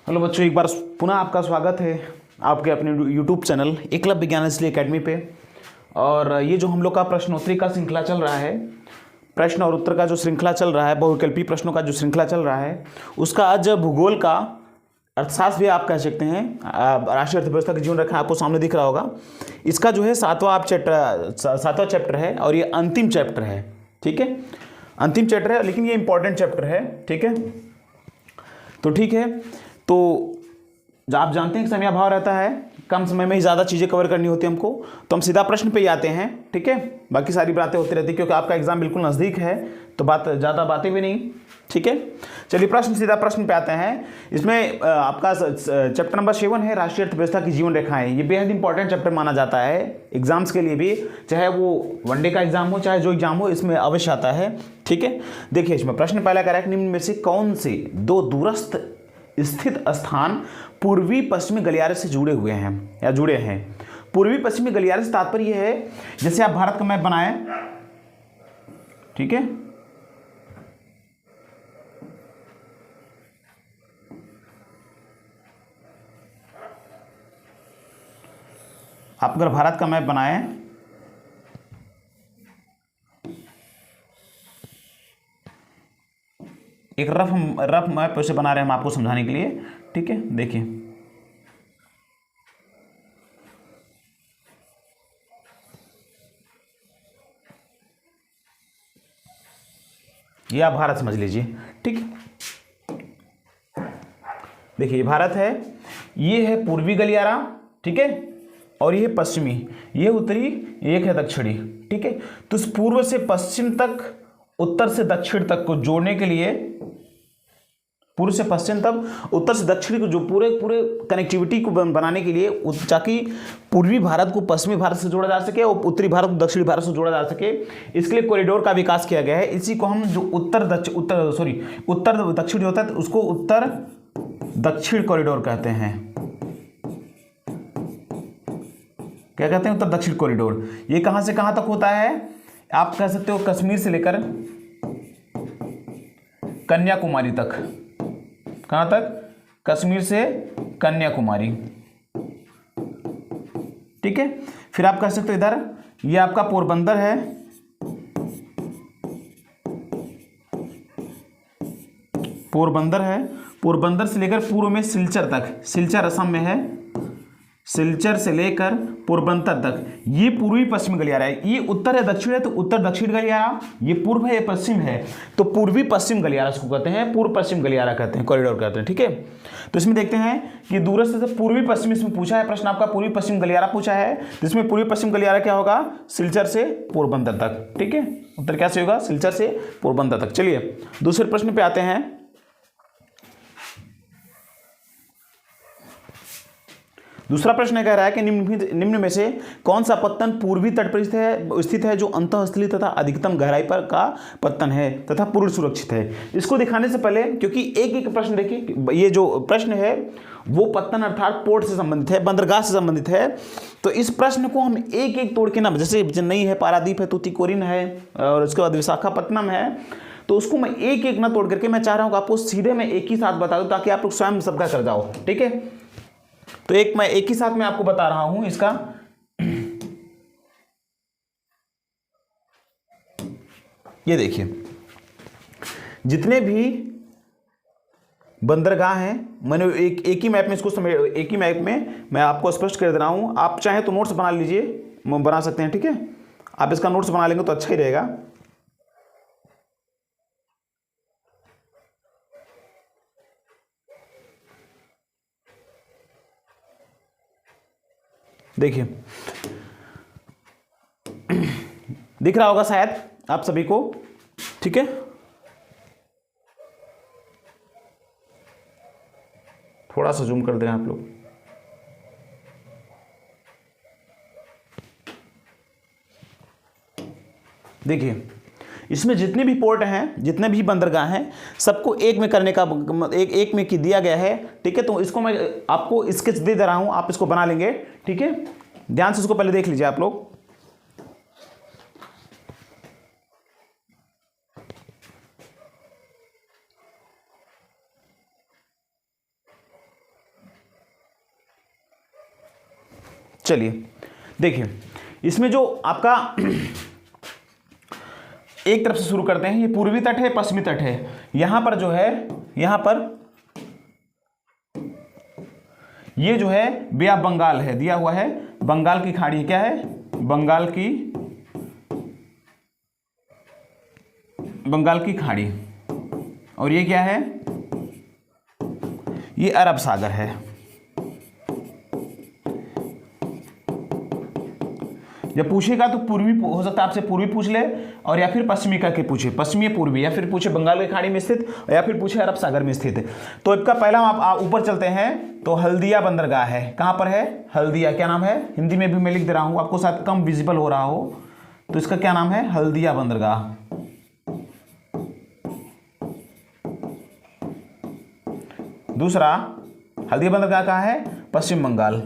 Hello बच्चों, एक बार पुनः आपका स्वागत है आपके अपने यूट्यूब चैनल एकलव्य विज्ञान इसलिए एकेडमी पे। और ये जो हम लोग का प्रश्नोत्तरी का श्रृंखला चल रहा है, प्रश्न और उत्तर का जो श्रृंखला चल रहा है, बहुविकल्पीय प्रश्नों का जो श्रृंखला चल रहा है, उसका आज भूगोल का अर्थशास्त्र भी आप कह सकते हैं, राष्ट्रीय अर्थव्यवस्था की जीवन रेखा आपको सामने दिख रहा होगा। इसका जो है सातवां चैप्टर है और ये अंतिम चैप्टर है। ठीक है, अंतिम चैप्टर है, लेकिन ये इंपॉर्टेंट चैप्टर है। ठीक है, तो ठीक है, तो आप जानते हैं कि समय अभाव रहता है, कम समय में ही ज़्यादा चीज़ें कवर करनी होती है हमको, तो हम सीधा प्रश्न पे ही आते हैं। ठीक है, बाकी सारी बातें होती रहती है क्योंकि आपका एग्जाम बिल्कुल नज़दीक है, तो ज़्यादा बातें भी नहीं। ठीक है, चलिए सीधा प्रश्न पे आते हैं। इसमें आपका चैप्टर नंबर 7 है राष्ट्रीय अर्थव्यवस्था की जीवन रेखाएं। ये बेहद इंपॉर्टेंट चैप्टर माना जाता है एग्जाम्स के लिए भी, चाहे वो वनडे का एग्जाम हो चाहे जो एग्जाम हो, इसमें अवश्य आता है। ठीक है, देखिए इसमें प्रश्न पहला कह रहा है निम्न में से कौन से दो दूरस्थ स्थित स्थान पूर्वी पश्चिमी गलियारे से जुड़े हुए हैं या जुड़े हैं। पूर्वी पश्चिमी गलियारे से तात्पर्य है जैसे आप भारत का मैप बनाएं, ठीक है, आप अगर भारत का मैप बनाएं, एक रफ मैप उसे बना रहे हैं हम आपको समझाने के लिए। ठीक है, देखिए ये आप भारत समझ लीजिए। ठीक है, देखिए ये भारत है, ये है पूर्वी गलियारा, ठीक है, और ये पश्चिमी, ये उत्तरी, एक है दक्षिणी। ठीक है, तो इस पूर्व से पश्चिम तक, उत्तर से दक्षिण तक को जोड़ने के लिए, पूर्व से पश्चिम तक, उत्तर से दक्षिण को जो पूरे कनेक्टिविटी को बनाने के लिए, ताकि पूर्वी भारत को पश्चिमी भारत से जोड़ा जा सके और उत्तरी भारत को दक्षिणी भारत से जोड़ा जा सके, इसके लिए कॉरिडोर का विकास किया गया है। इसी को हम जो उत्तर दक्षिण होता है, उसको उत्तर दक्षिण कॉरिडोर कहते हैं। क्या कहते हैं? उत्तर दक्षिण कॉरिडोर। ये कहां से कहां तक होता है? आप कह सकते हो कश्मीर से लेकर कन्याकुमारी तक। कहां तक? कश्मीर से कन्याकुमारी। ठीक है, फिर आप कह सकते हो इधर ये आपका पोरबंदर है, पोरबंदर है, पोरबंदर से लेकर पूर्व में सिलचर तक, सिलचर असम में है, सिलचर से लेकर पोरबंदर तक, ये पूर्वी पश्चिम गलियारा है। ये उत्तर है दक्षिण है तो उत्तर दक्षिण गलियारा, ये पूर्व है ये पश्चिम है, तो पूर्वी पश्चिम गलियारा इसको कहते हैं, पूर्व पश्चिम गलियारा कहते हैं, कॉरिडोर कहते हैं। ठीक है, तो इसमें देखते हैं कि दूरस्थ से पूर्वी पश्चिम, इसमें पूछा है प्रश्न आपका पूर्वी पश्चिम गलियारा पूछा है, जिसमें पूर्वी पश्चिम गलियारा क्या होगा? सिलचर से पोरबंदर तक। ठीक है, उत्तर कैसे होगा? सिलचर से पोरबंदर तक। चलिए दूसरे प्रश्न पे आते हैं। दूसरा प्रश्न कह रहा है कि निम्न में से कौन सा पत्तन पूर्वी तट पर स्थित है जो अंतःस्थलीय तथा अधिकतम गहराई पर का पत्तन है तथा पूर्ण सुरक्षित है। इसको दिखाने से पहले, क्योंकि एक प्रश्न देखिए, ये जो प्रश्न है वो पत्तन अर्थात पोर्ट से संबंधित है, बंदरगाह से संबंधित है, तो इस प्रश्न को हम एक तोड़ के ना, जैसे चेन्नई है, पारादीप है, तूतीकोरिन है और उसके बाद विशाखापट्टनम है, तो उसको मैं एक ना तोड़ करके मैं चाह रहा हूँ कि आपको सीधे मैं एक ही साथ बता दूं ताकि आप लोग स्वयं सबका कर जाओ। ठीक है, तो मैं एक ही साथ में आपको बता रहा हूं इसका। ये देखिए जितने भी बंदरगाह हैं, मैंने एक ही मैप में इसको एक ही मैप में मैं आपको स्पष्ट कर दे रहा हूं। आप चाहे तो नोट्स बना लीजिए, बना सकते हैं। ठीक है, आप इसका नोट्स बना लेंगे तो अच्छा ही रहेगा। देखिए दिख रहा होगा शायद आप सभी को। ठीक है, थोड़ा सा जूम कर दें आप लोग। देखिए इसमें जितने भी पोर्ट हैं, जितने भी बंदरगाह हैं, सबको एक में करने का एक में की दिया गया है। ठीक है, तो इसको मैं आपको स्केच दे रहा हूं, आप इसको बना लेंगे। ठीक है, ध्यान से इसको पहले देख लीजिए आप लोग। चलिए देखिए, इसमें जो आपका एक तरफ से शुरू करते हैं, ये पूर्वी तट है, पश्चिमी तट है। यहां पर जो है, यहां पर ये जो है बे ऑफ बंगाल है, दिया हुआ है बंगाल की खाड़ी। क्या है? बंगाल की खाड़ी। और ये क्या है? ये अरब सागर है। जब पूछेगा तो पूर्वी हो सकता है आपसे पूर्वी पूछ ले, और या फिर पश्चिमी करके पूछे, पश्चिमी पूर्वी, या फिर पूछे बंगाल की खाड़ी में स्थित, या फिर पूछे अरब सागर में स्थित। तो इसका पहला आप ऊपर चलते हैं तो हल्दिया बंदरगाह है। कहां पर है? हल्दिया। क्या नाम है? हिंदी में भी मैं लिख दे रहा हूं, आपको शायद कम विजिबल हो रहा हो, तो इसका क्या नाम है? हल्दिया बंदरगाह। दूसरा, हल्दिया बंदरगाह कहाँ है? पश्चिम बंगाल।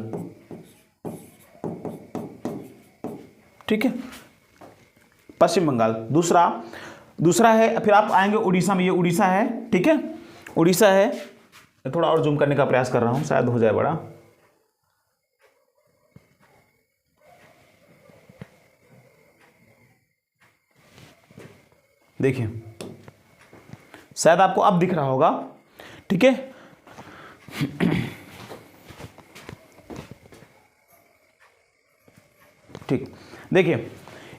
ठीक है, पश्चिम बंगाल। दूसरा है, फिर आप आएंगे उड़ीसा में, ये उड़ीसा है। ठीक है, उड़ीसा है। मैं थोड़ा और जूम करने का प्रयास कर रहा हूं, शायद हो जाए बड़ा। देखिए, शायद आपको अब दिख रहा होगा। ठीक है, ठीक, देखिए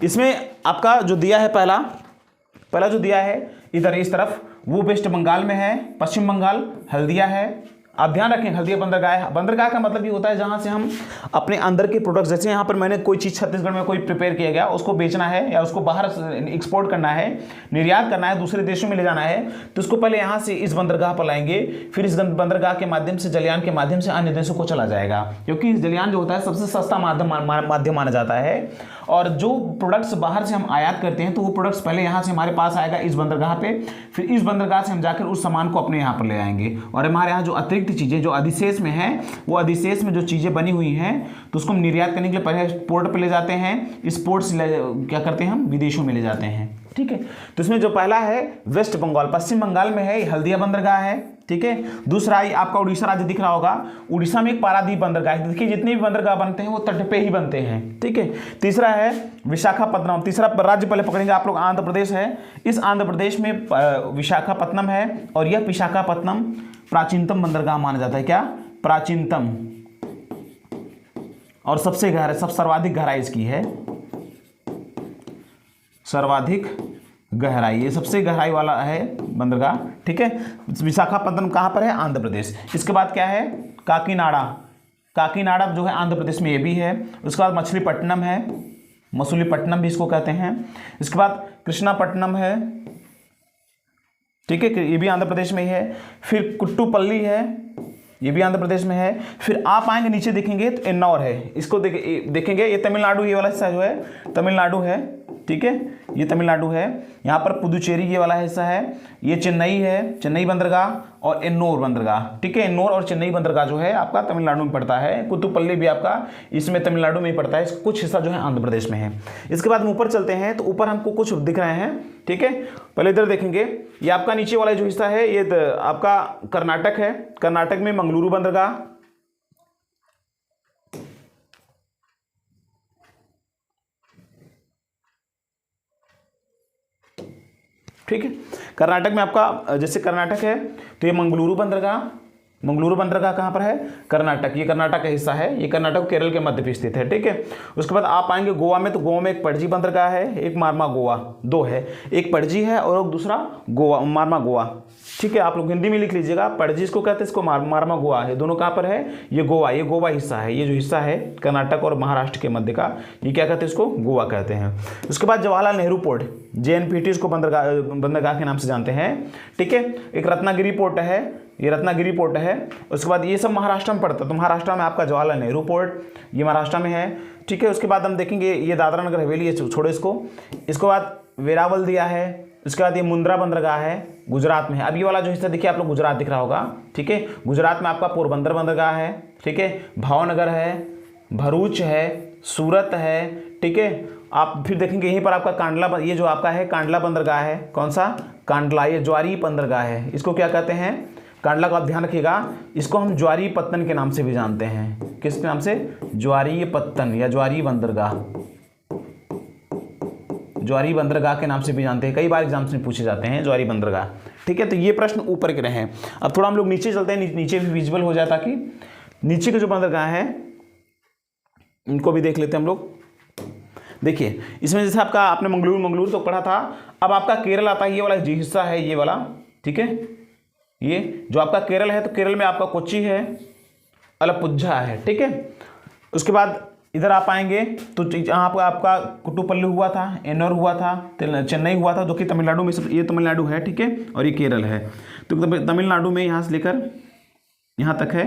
इसमें आपका जो दिया है, पहला जो दिया है इधर इस तरफ, वो वेस्ट बंगाल में है, पश्चिम बंगाल, हल्दिया है। आप ध्यान रखें, हल्दिया बंदरगाह है। बंदरगाह का मतलब ये होता है जहां से हम अपने अंदर के प्रोडक्ट्स, जैसे यहाँ पर मैंने कोई चीज़ छत्तीसगढ़ में कोई प्रिपेयर किया गया, उसको बेचना है या उसको बाहर एक्सपोर्ट करना है, निर्यात करना है, दूसरे देशों में ले जाना है, तो उसको पहले यहाँ से इस बंदरगाह पर लाएंगे, फिर इस बंदरगाह के माध्यम से, जलयान के माध्यम से अन्य देशों को चला जाएगा, क्योंकि जलयान जो होता है सबसे सस्ता माध्यम माना जाता है। और जो प्रोडक्ट्स बाहर से हम आयात करते हैं, तो वो प्रोडक्ट्स पहले यहाँ से हमारे पास आएगा इस बंदरगाह पे, फिर इस बंदरगाह से हम जाकर उस सामान को अपने यहाँ पर ले आएंगे। और हमारे यहाँ जो अतिरिक्त चीज़ें जो अधिशेष में हैं, वो अधिशेष में जो चीज़ें बनी हुई हैं, तो उसको हम निर्यात करने के लिए पहले पोर्ट पर ले जाते हैं, इस पोर्ट से क्या करते हैं हम, विदेशों में ले जाते हैं। ठीक है, तो इसमें जो पहला है वेस्ट बंगाल, पश्चिम बंगाल में है, हल्दिया बंदरगाह है। ठीक है, दूसरा आपका उड़ीसा राज्य दिख रहा होगा, उड़ीसा में एक पारादीप बंदरगाह है। देखिए जितने भी बंदरगाह बनते हैं वो तट पे ही बनते हैं। ठीक है, तीसरा है विशाखापत्तनम। तीसरा राज्य पहले पकड़ेंगे आप लोग, आंध्र प्रदेश है। इस आंध्र प्रदेश में विशाखापत्तनम है, और यह विशाखापत्तनम प्राचीनतम बंदरगाह माना जाता है। क्या? प्राचीनतम, और सबसे गहरा, सर्वाधिक गहराई इसकी है, सर्वाधिक गहराई, ये सबसे गहराई वाला है बंदरगाह। ठीक है, विशाखापत्तनम कहाँ पर है? आंध्र प्रदेश। इसके बाद क्या है? काकीनाडा जो है आंध्र प्रदेश में, ये भी है। उसके बाद मछलीपट्टनम है, मसूलीपट्टनम भी इसको कहते हैं। इसके बाद कृष्णापट्टनम है। ठीक है, ये भी आंध्र प्रदेश में ही है। फिर कुट्टुपल्ली है, ये भी आंध्र प्रदेश में है। फिर आप आएंगे नीचे देखेंगे तो एन्नौर है, इसको देखेंगे, ये तमिलनाडु, ये वाला हिस्सा जो है तमिलनाडु है। ठीक है, ये तमिलनाडु है। यहाँ पर पुदुचेरी ये वाला हिस्सा है, ये चेन्नई है, चेन्नई बंदरगाह, और एन्नौर बंदरगाह। ठीक है, एन्नौर और चेन्नई बंदरगाह जो है आपका तमिलनाडु में पड़ता है। कुतुपल्ली भी आपका इसमें तमिलनाडु में ही पड़ता है, कुछ हिस्सा जो है आंध्र प्रदेश में है। इसके बाद हम ऊपर चलते हैं तो ऊपर हमको कुछ दिख रहे हैं। ठीक है, पहले इधर देखेंगे, ये आपका नीचे वाला जो हिस्सा है ये आपका कर्नाटक है। कर्नाटक में मंगलुरु बंदरगाह। ठीक है, कर्नाटक में आपका, जैसे कर्नाटक है तो ये मंगलुरु बंदरगाह कहाँ पर है? कर्नाटक, ये कर्नाटक का हिस्सा है, ये कर्नाटक केरल के मध्य में स्थित है। ठीक है, उसके बाद आप आएंगे गोवा में, तो गोवा में एक पणजी बंदरगाह है, एक मार्मा गोवा, दो है, एक पणजी है और दूसरा गोवा, मार्मा गोवा। ठीक है, आप लोग हिंदी में लिख लीजिएगा, पणजी इसको कहते हैं, इसको मार्मा गोवा है। दोनों कहाँ पर है? ये गोवा हिस्सा है, ये जो हिस्सा है कर्नाटक और महाराष्ट्र के मध्य का, ये क्या कहते हैं? इसको गोवा कहते हैं। उसके बाद जवाहरलाल नेहरू पोर्ट, JNPT इसको बंदरगाह के नाम से जानते हैं। ठीक है, एक रत्नागिरी पोर्ट है, ये रत्नागिरी पोर्ट है। उसके बाद ये सब महाराष्ट्र में पड़ता है, तो महाराष्ट्र में आपका जवाहरलाल नेहरू पोर्ट, ये महाराष्ट्र में है। ठीक है, उसके बाद हम देखेंगे ये दादरा नगर हवेली, ये छोड़ो इसको बाद वेरावल दिया है। उसके बाद ये मुंद्रा बंदरगाह है, गुजरात में है। अब ये वाला जो हिस्सा देखिए आप लोग, गुजरात दिख रहा होगा। ठीक है, गुजरात में आपका पोरबंदर बंदरगाह है। ठीक है, भावनगर है, भरूच है, सूरत है। ठीक है, आप फिर देखेंगे यहीं पर आपका कांडला, ये जो आपका है कांडला बंदरगाह है। कौन सा? कांडला, ये ज्वारी बंदरगाह है, इसको क्या कहते हैं? कांडला का आप ध्यान रखिएगा, इसको हम ज्वारीय पत्तन के नाम से भी जानते हैं। किस नाम से? ज्वारीय पत्तन या ज्वारीय बंदरगाह, ज्वारीय बंदरगाह के नाम से भी जानते हैं। कई बार एग्जाम्स में पूछे जाते हैं ज्वारीय बंदरगाह। ठीक है, तो ये प्रश्न ऊपर के रहे हैं। अब थोड़ा हम लोग नीचे चलते हैं, नीचे भी विजुअल हो जाए, ताकि नीचे के जो बंदरगाह है इनको भी देख लेते हैं हम लोग। देखिए इसमें जैसे आपका आपने मंगलूर तो पढ़ा था, अब आपका केरल आता है, ये वाला जी हिस्सा है ये वाला। ठीक है, ये जो आपका केरल है, तो केरल में आपका कोच्चि है, अलपुझा है। ठीक है, उसके बाद इधर आप आएंगे तो यहाँ पर आपका कुट्टुपल्ली हुआ था, एन्नोर हुआ था, चेन्नई हुआ था, जो कि तमिलनाडु में, ये तमिलनाडु है। ठीक है, और ये केरल है। तो तमिलनाडु में यहाँ से लेकर यहाँ तक है।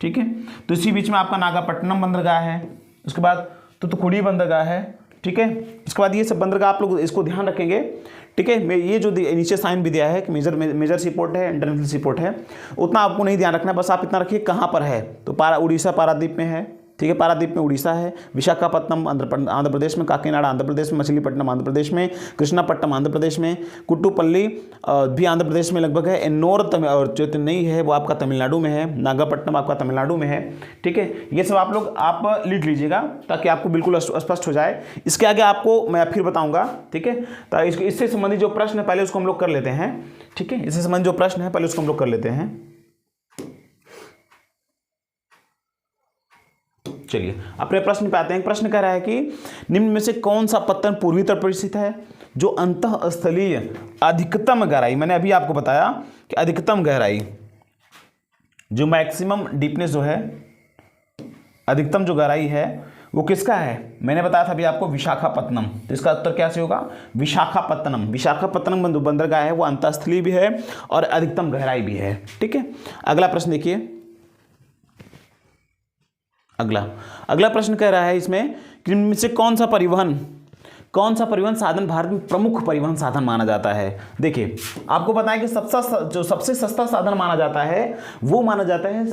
ठीक है, तो इसी बीच में आपका नागापट्टनम बंदरगाह है, उसके बाद तूतुकुड़ी बंदरगाह है। ठीक है, इसके बाद ये सब बंदरगाह आप लोग इसको ध्यान रखेंगे। ठीक है, ये जो नीचे साइन भी दिया है कि मेजर सीपोर्ट है, इंटरनेशनल सीपोर्ट है, उतना आपको नहीं ध्यान रखना, बस आप इतना रखिए कहाँ पर है। तो उड़ीसा पारादीप में है। ठीक है, पारादीप में उड़ीसा है, विशाखापत्तनम आंध्र प्रदेश में, काकीनाडा आंध्र प्रदेश में, मछलीपट्टनम आंध्र प्रदेश में, कृष्णापट्टनम आंध्र प्रदेश में, कुट्टुपल्ली भी आंध्र प्रदेश में लगभग है, एन्नोर और जो चेन्नई है वो आपका तमिलनाडु में है, नागापट्टनम आपका तमिलनाडु में है। ठीक है, ये सब आप लोग आप लिख लीजिएगा ताकि आपको बिल्कुल स्पष्ट हो जाए। इसके आगे आपको मैं फिर बताऊँगा। ठीक है, तो इससे संबंधित जो प्रश्न है पहले उसको हम लोग कर लेते हैं। ठीक है, इससे संबंधित जो प्रश्न है पहले उसको हम लोग कर लेते हैं। चलिए अपने प्रश्न पे आते हैं। प्रश्न कह रहा है कि निम्न में से कौन सा पत्तन पूर्वी तट पर स्थित है जो अंतःस्थलीय अधिकतम गहराई, मैंने अभी आपको बताया कि अधिकतम गहराई जो मैक्सिमम डीपनेस जो है, अधिकतम जो गहराई है वो किसका है? मैंने बताया था अभी आपको विशाखापत्तनम। तो इसका उत्तर क्या से होगा? विशाखापत्तनम। विशाखापत्तनम बंदरगाह है वो अंतःस्थलीय भी है और अधिकतम गहराई भी है। ठीक है, अगला प्रश्न देखिए। अगला प्रश्न कह रहा है इसमें कि इनमें से कौन सा परिवहन साधन भारत में प्रमुख परिवहन साधन माना जाता है? देखिए आपको पता है कि जो सबसे सस्ता साधन माना जाता है वो माना जाता है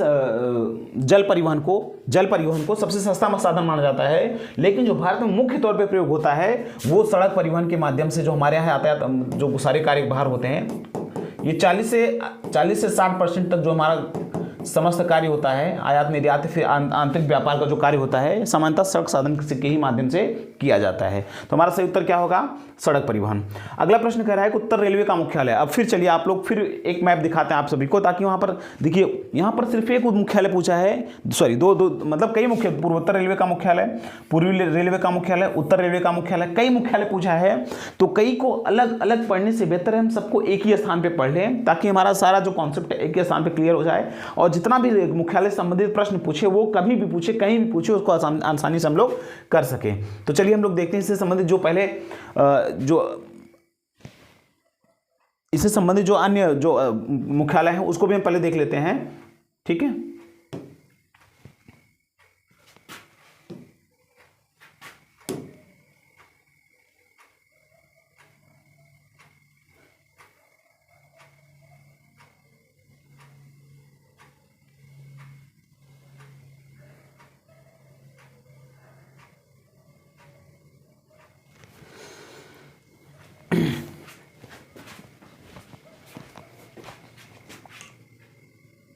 जल परिवहन को सबसे सस्ता साधन माना जाता है। लेकिन जो भारत में मुख्य तौर पे प्रयोग होता है वो सड़क परिवहन के माध्यम से, जो हमारे यहाँ यातायात जो सारे कार्य बाहर होते हैं, ये 40 से 60% तक जो हमारा समस्त कार्य होता है, आयात निर्यात फिर आंतरिक व्यापार का जो कार्य होता है, सामान्यतः सड़क साधन के ही माध्यम से किया जाता है। तो हमारा सही उत्तर क्या होगा? सड़क परिवहन। अगला प्रश्न कह रहा है कि उत्तर रेलवे का मुख्यालय। अब फिर चलिए आप लोग फिर एक मैप दिखाते हैं आप सभी को, ताकि वहां पर देखिए, यहाँ पर सिर्फ एक मुख्यालय पूछा है, सॉरी दो मतलब कई मुख्य, पूर्वोत्तर रेलवे का मुख्यालय, पूर्वी रेलवे का मुख्यालय, उत्तर रेलवे का मुख्यालय, कई मुख्यालय पूछा है। तो कई को अलग अलग पढ़ने से बेहतर है हम सबको एक ही स्थान पर पढ़ लें, ताकि हमारा सारा जो कॉन्सेप्ट है एक ही स्थान पर क्लियर हो जाए, और जितना भी मुख्यालय संबंधित प्रश्न पूछे वो कभी भी पूछे, कहीं भी पूछे, उसको आसानी से हम लोग कर सके। तो चलिए हम लोग देखते हैं इससे संबंधित जो अन्य जो मुख्यालय है उसको भी हम पहले देख लेते हैं। ठीक है,